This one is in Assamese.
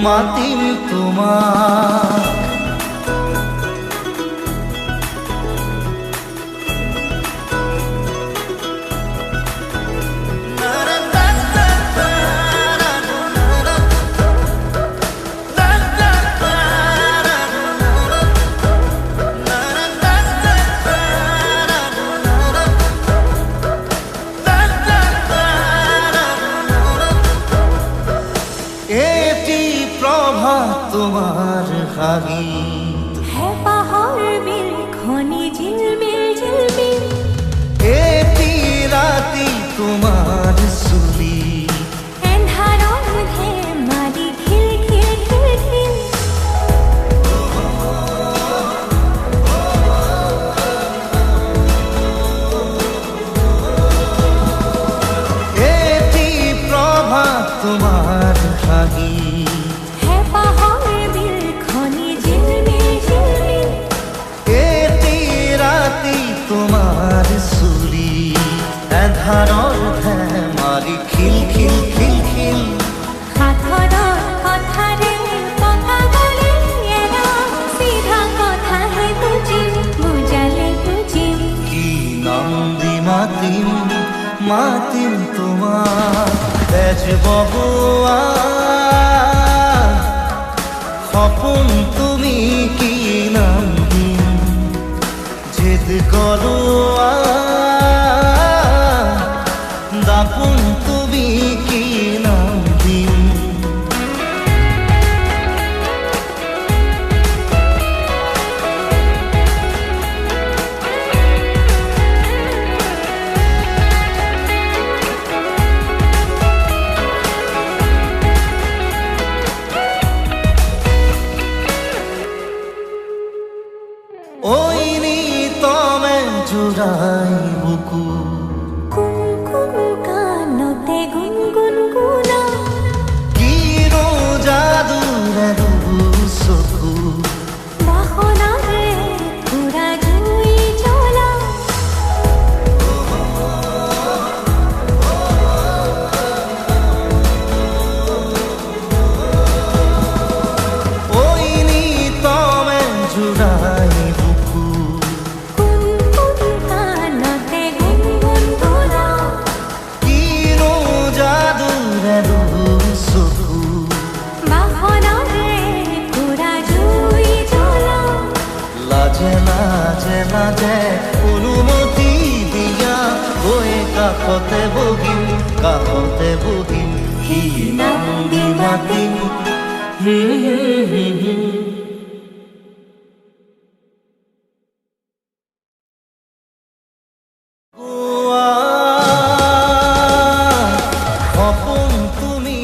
মাতিম তোমাক। তোমার হাগিত হে পাহাড় বিল খনি ঝিলমিল ঝিলমিল, এটি রাতি তোমার সুলি এন্ধাৰৰ ধেমালি খিল খিল খিল খিল। এটি প্ৰভাত তোমাৰ হাগিত তোমাৰ সুৰি এন্ধাৰৰ ধেমালি খিল খিল খিল খিল। সাধনৰ কথাৰে পকা গলে এৰা চিধা কথাহে বুজিম, বুজালে বুজিম। কি নাম দি মাতিম মাতিম তোমাক তেজ বগোৱা সপোন তুমি কি নাম দিম জেদ কৰোৱা দাপোন তুমি কি নাম দিম। ওই নিতমে জোড়াই বুকু কুন কুন গানতে গুনগুন গুনা, কি জাদুৰে চকু বাসনাৰে পুৰা জুই জ্বলা। ওই নিতমে জোড়াই বুকু কুন কুন গানতে গুনগুন গুনা, কি জাদুৰে চকু বাসনাৰে পুৰা জুই জ্বলা। লাজে লাজে লাজে অনুমতি দিয়া গৈ কাষতে বহিম কাষতে বহিম কি নাম দি মাতিম। সপোন তুমি